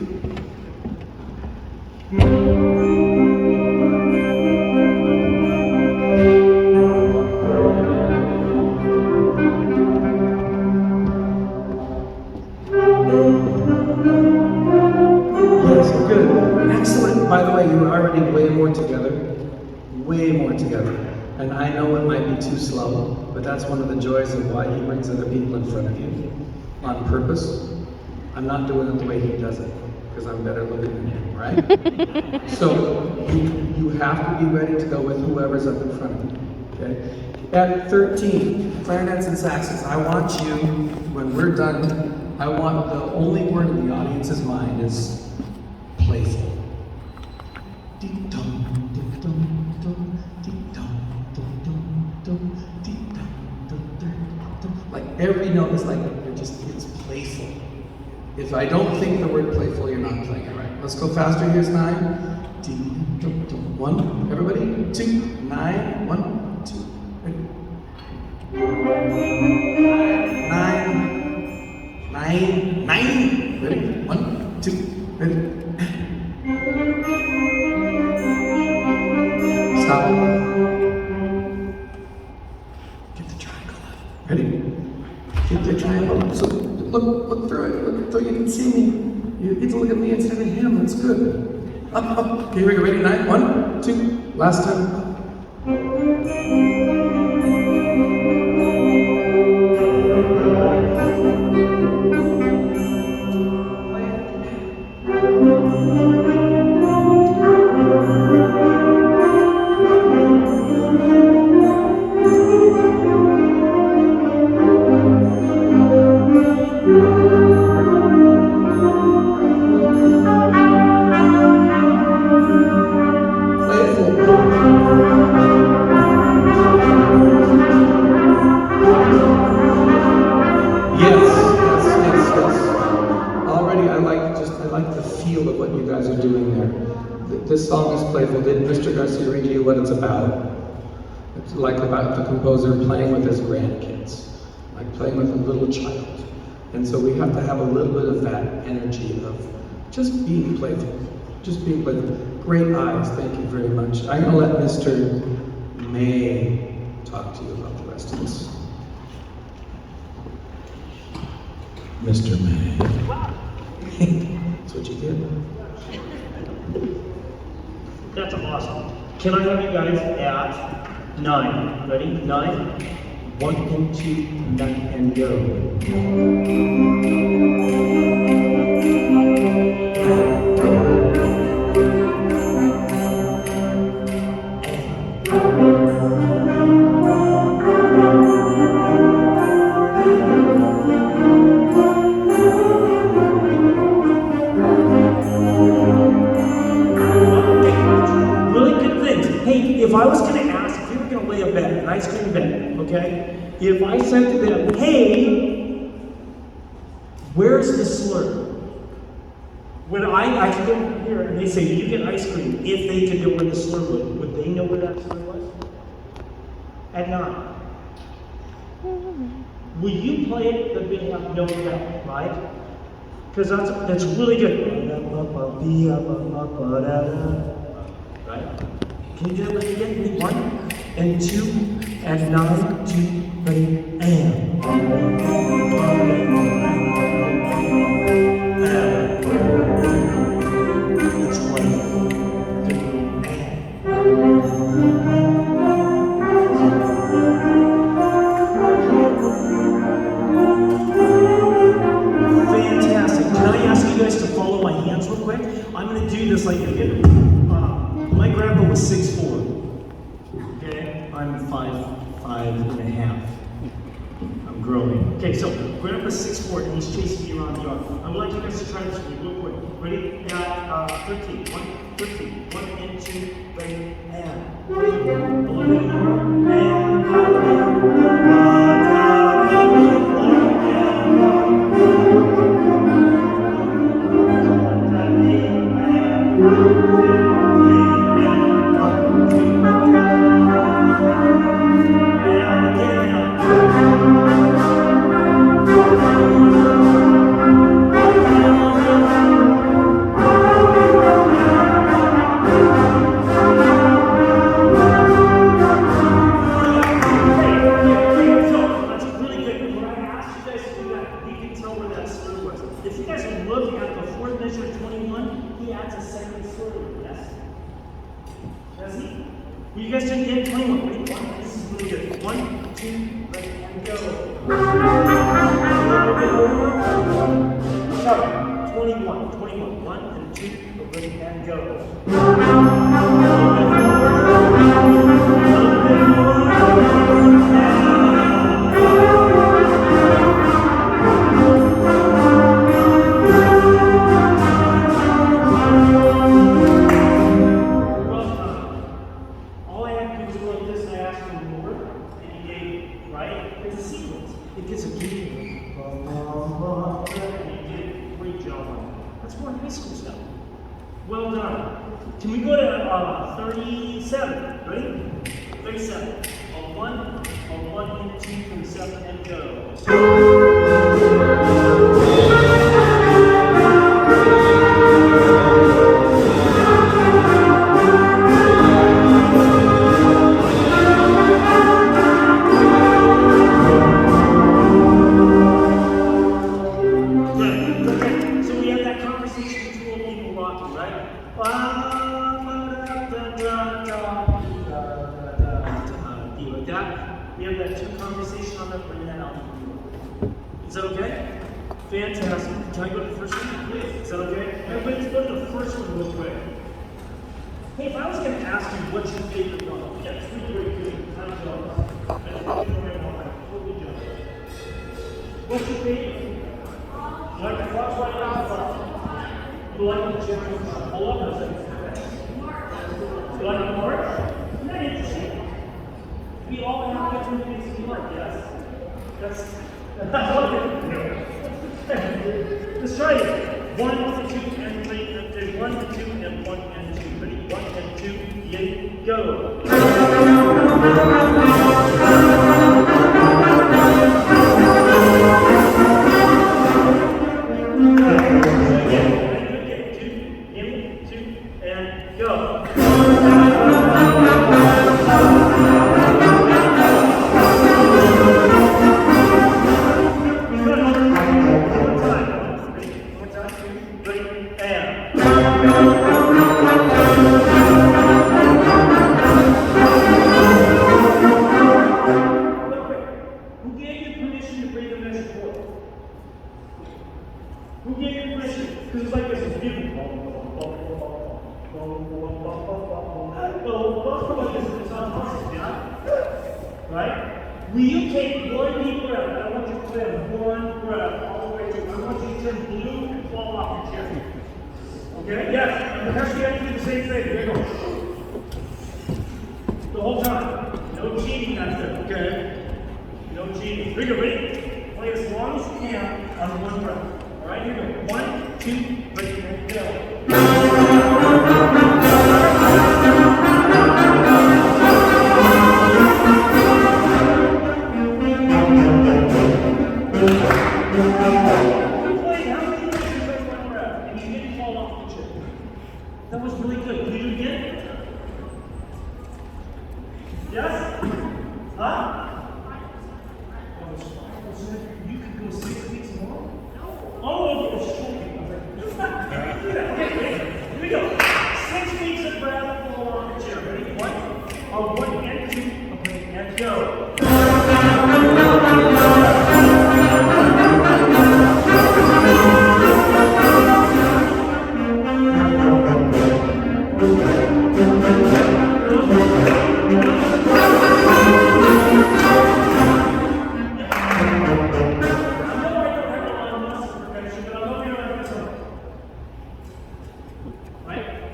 Yes, good. Excellent. By the way, you're already way more together. Way more together. And I know it might be too slow, but that's one of the joys of why he brings other people in front of you on purpose. I'm not doing it the way he does it, because I'm better looking than him, right? So you have to be ready to go with whoever's up in front of you, okay? At 13, clarinets and saxes, I want you, when we're done, I want the only word in the audience's mind is playful. Dee-dum, dee-dum, dum, dee-dum, dum, dum, dum, dee-dum, dum, dum, dum. Like every note is like, it's playful. If I don't think the word playful, you're not playing it right. Let's go faster. Here's 9. 1, everybody. 2, 9, 1, 2, ready. 9, ready. 1, 2, ready. Stop. Get the triangle up. Ready? Get the triangle up. So look through it. Look through it. You can see me. You get to look at me instead of him. That's good. Up. Okay, here we go. Ready? 9, 1, 2. Last time. Playful. This song is playful. Did Mr. Garcia read you what it's about? It's like about the composer playing with his grandkids, like playing with a little child. And so we have to have a little bit of that energy of just being playful, just being playful. Great eyes, thank you very much. I'm gonna let Mr. May talk to you about the rest of this. Mr. May. That's what you get. That's awesome. Can I have you guys at 9? Ready? 9. 1 and 2, 9 and go. If I was going to ask, if you were going to lay a bet, an ice cream bet, okay? If I said to them, hey, where's the slur? When I could go here and they say, you get ice cream, if they could know where the slur was, would they know where that slur was? At 9. Will you play it that they have no doubt, right? Because that's really good. Right? Can you do that with me again? 1 and 2 and 9, 2, ready, and. That's right. Fantastic. Can I ask you guys to follow my hands real quick? I'm going to do this like again. My grandpa was 6'4". Okay, I'm 5'5.5". I'm growing. Okay, so grandpa's 6'4" and he's chasing me around the yard. I would like you guys to try this with me real quick. Ready? At 13. 1, 13. 1 and 2, ready, and. A little bit more, if you guys would look at the fourth measure of 21, he adds a second slur. Yes? Does he? Well, you guys didn't get 21. Ready? 1. This is really good. 1, 2, ready, and go. Sorry. 21. 21. 1 and 2, ready, and go. Well done. Can we go to 37? Ready? 37. On 1, and 2, 37, and go. We have that 2 conversation on that, bring that out. Is that okay? Fantastic. Can I go to the first one? Please. Is that okay? Everybody, let's go to the first one real quick. Hey, if I was going to ask you what's your favorite one, yeah, 3 very good. Time to go. What's your favorite? You like the cross right out front? You like the general? I love those things. You like the march? Isn't that interesting? We all have different things we like, yes? That's what it is. Let's try it. 1, 2, and 3, and 1, 2, and 1, and 2. Ready? go. Two, and go. Who gave you permission to bring the message forward? Who gave you permission? Because it's like this. It's beautiful. It's not possible, yeah? Right? Will you take one deep breath? I want you to clear one breath all the way through. I want you to turn blue and fall off your chair. Okay? Yes. And the rest of you have to do the same thing. There you go. The whole time. No cheating out there, okay? No cheating. Here you go, ready? Play as long as you can on one breath. Alright, here we go. 1, 2, 3, and go. That was really good. Can you do it again? Yes? Huh? You could go 6 weeks more? Oh, it's shocking. Okay, here we go. 6 weeks of breath for the chair. Ready? 1, 1 and 2, okay, and go.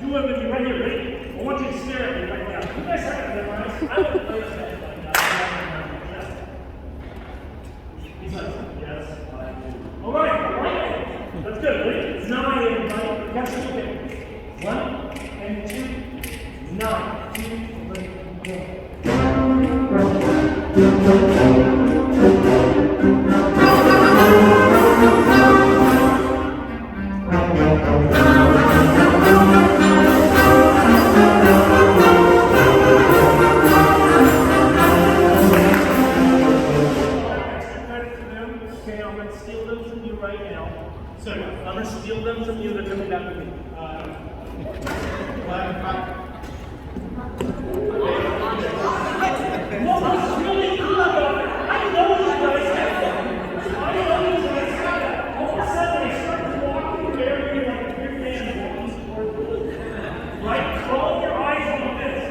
Do it with you right here, ready? I want you to stare at me right now. You guys have it memorized. I would play that right now. He's like, yes, I do. All right. That's good, ready? 9, everybody. Catch it again. 1 and 2, 9, 2, 3, Okay, I'm going to steal them from you right now. So, I'm going to steal them from you. They're coming back to me. What was really cool about it? I know you guys had that. All of a sudden, I started walking the area like a big man walking towards the right? Close your eyes on this.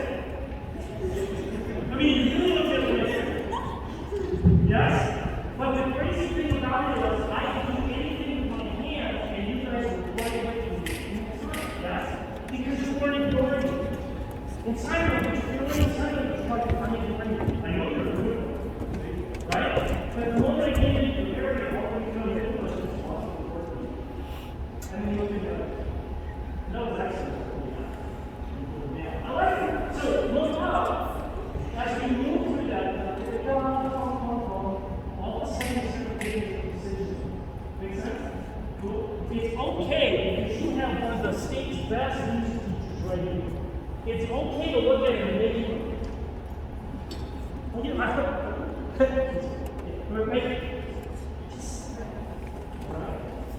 I mean, you really look at it. Yes? But the crazy thing about it is, I can do anything with my hands, and you guys are right away from me. Yes? Because you weren't ignoring me. Inside of you, you're really inside of you. It's like, I know you're doing it. Right? But the moment I get into the area, all we come in was just possible work. And then you look at the no, that's I like it. So look up as we move through that. All the same decisions. Make sense? Cool. It's okay because you have one of the state's best music teachers right here. It's okay to look at it and make it. Well, you know,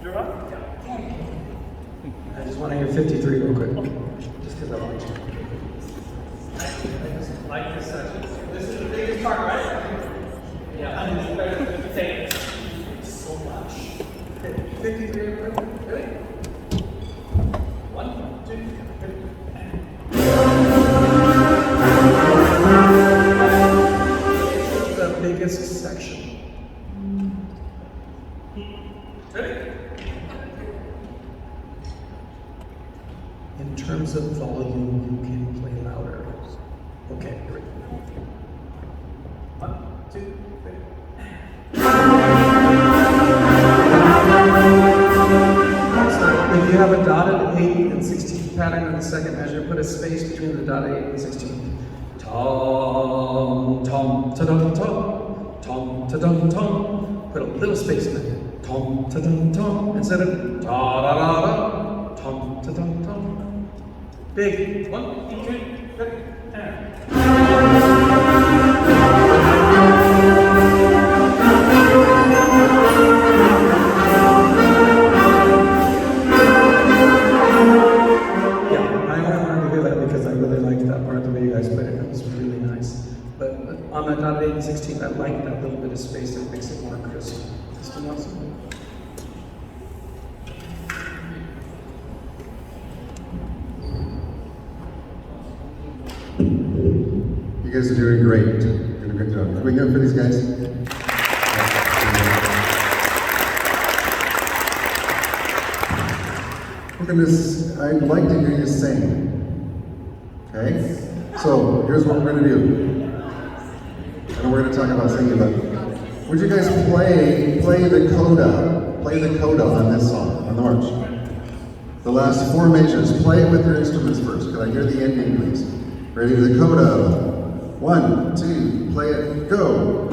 you're up? I just want to hear 53 real quick. Just because I want to. I just like this section. This is the biggest part, right? Yeah, I'm just better than saying so much. 53 everybody? Ready? 1, 2, 3. The biggest section. Ready? In terms of volume, you can play louder. Okay, here we go. 1, 2, 3. So if you have a dotted 8 and 16 pattern in the second measure, put a space between the dotted 8 and 16. tom, tom, ta-dum, tom, tom, ta-dum, tom. Put a little space in there. Tom, ta-dum, tom, instead of ta-da-da-da, tom, ta-dum, tom. Big. 1, 2, 3, because I really liked that part, the way you guys put it. It was really nice. But on that dot 8 and 16, I like that little bit of space that makes it more crisp. Mr. Nelson? You guys are doing great. Doing a good job. Can we hear it for these guys? I'd like to hear you sing. Okay? So, here's what we're gonna do. I know we're gonna talk about singing, but would you guys play the coda on this song, on the march? The last 4 measures. Play it with your instruments first. Can I hear the ending, please? Ready? The coda. 1, 2, play it, go.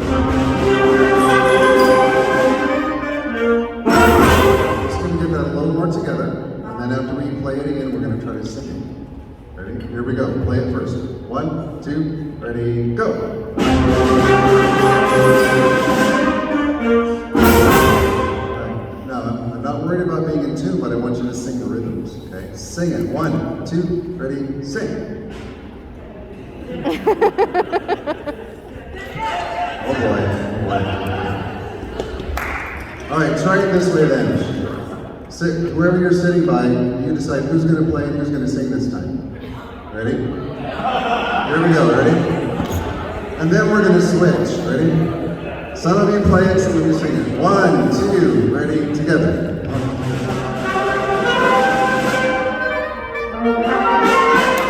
Just gonna get that a little more together. And then after we play it again, we're going to try to sing it. Ready? Here we go. Play it first. 1, 2, ready, go. Right. Now, I'm not worried about being in tune, but I want you to sing the rhythms. Okay? Sing it. 1, 2, ready, sing. Oh boy. All right, try it this way then. Whoever you're sitting by, you decide who's going to play and who's going to sing this time. Ready? Here we go, ready? And then we're going to switch, ready? Some of you play it, some of you sing it. 1, 2, ready, together.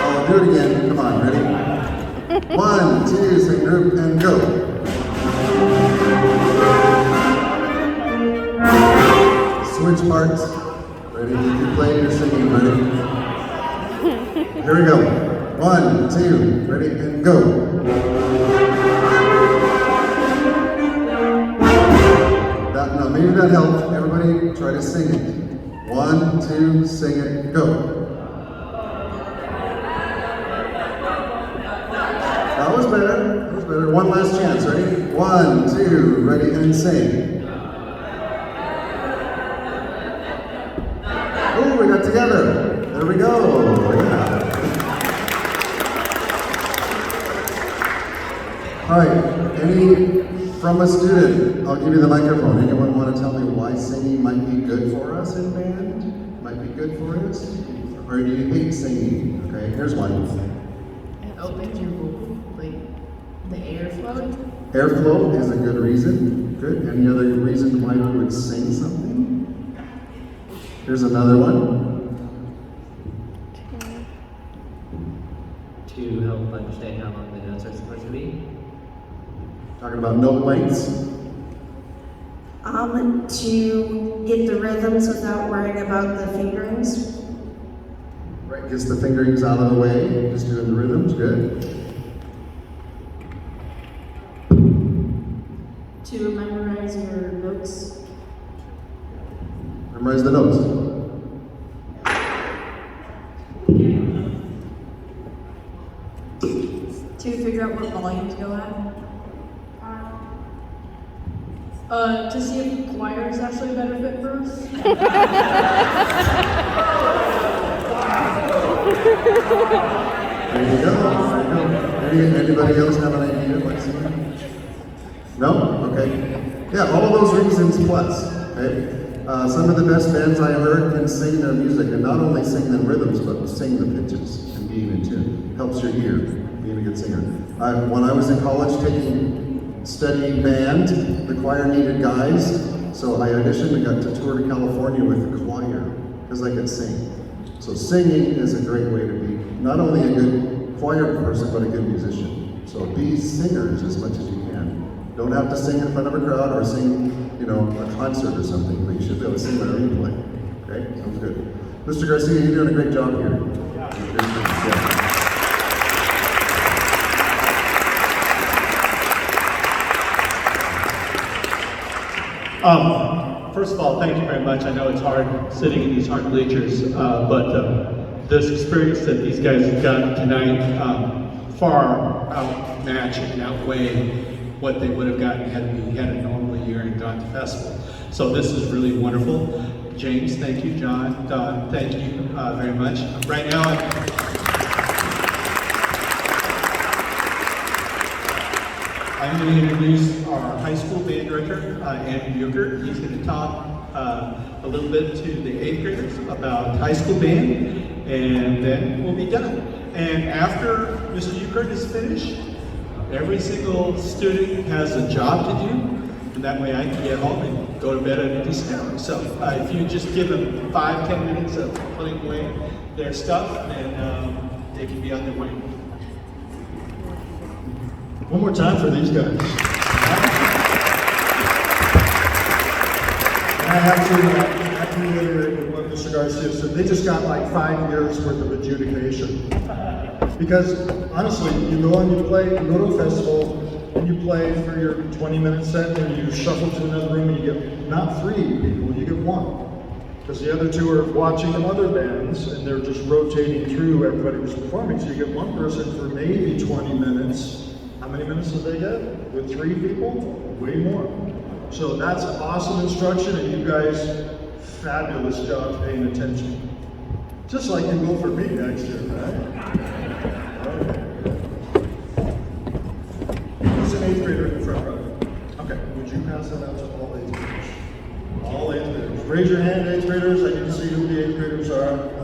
I'll do it again, come on, ready? 1, 2, sing group, and go. Switch parts. Ready? You play, you're singing. Ready? Here we go. 1, 2, ready, and go. Now, maybe that helped. Everybody try to sing it. 1, 2, sing it, go. That was better. That was better. One last chance. Ready? 1, 2, ready, and sing. We got together. There we go. Yeah. All right. Any from a student? I'll give you the microphone. Anyone want to tell me why singing might be good for us in band? Might be good for us? Or do you hate singing? Okay. Here's one. It opens your vocal, like the airflow. Airflow is a good reason. Good. Any other reason why we would sing something? Here's another one. To help understand how long the notes are supposed to be. Talking about note lengths. To get the rhythms without worrying about the fingerings. Right, gets the fingerings out of the way, just doing the rhythms, good. To memorize your notes. Memorize the notes. To figure out what volume to go at. To see if choir is actually a better fit for us. There you go. Anybody else have an idea what singing? No? Okay. Yeah, all of those reasons plus. Okay. Some of the best bands I heard can sing their music, and not only sing the rhythms, but sing the pitches and being in tune. Helps your ear, being a good singer. When I was in college studying band, the choir needed guys, so I auditioned and got to tour to California with the choir, because I could sing. So singing is a great way to be not only a good choir person, but a good musician. So be singers as much as you can. Don't have to sing in front of a crowd or sing, a concert or something, but you should be able to sing whenever you play. Okay? Sounds good. Mr. Garcia, you're doing a great job here. Yeah. First of all, thank you very much. I know it's hard sitting in these hard bleachers, but this experience that these guys have got tonight far outmatch and outweigh what they would have gotten had we had a normal year and gone to festival. So this is really wonderful. James, thank you. John, Don, thank you very much. Right now, I'm going to introduce our high school band director, Andrew Euchert. He's going to talk a little bit to the 8th graders about high school band, and then we'll be done. And after Mr. Euchert is finished, every single student has a job to do, and that way I can get home and go to bed at a decent hour. So if you just give them 5-10 minutes of putting away their stuff, then they can be on their way. One more time for these guys. And I have to reiterate with what Mr. Garcia said. They just got like 5 years worth of adjudication. Because honestly, you go and you play, you go to a festival, and you play for your 20-minute set, and you shuffle to another room, and you get not 3 people, you get 1. Because the other 2 are watching other bands, and they're just rotating through everybody who's performing, so you get 1 person for maybe 20 minutes. How many minutes did they get? With 3 people? Way more. So that's awesome instruction, and you guys, fabulous job paying attention. Just like you will for me next year, right? Okay. Who's an 8th grader in the front row? Okay, would you pass that out to all 8th graders? All 8th graders. Raise your hand, 8th graders. I need to see who the 8th graders are.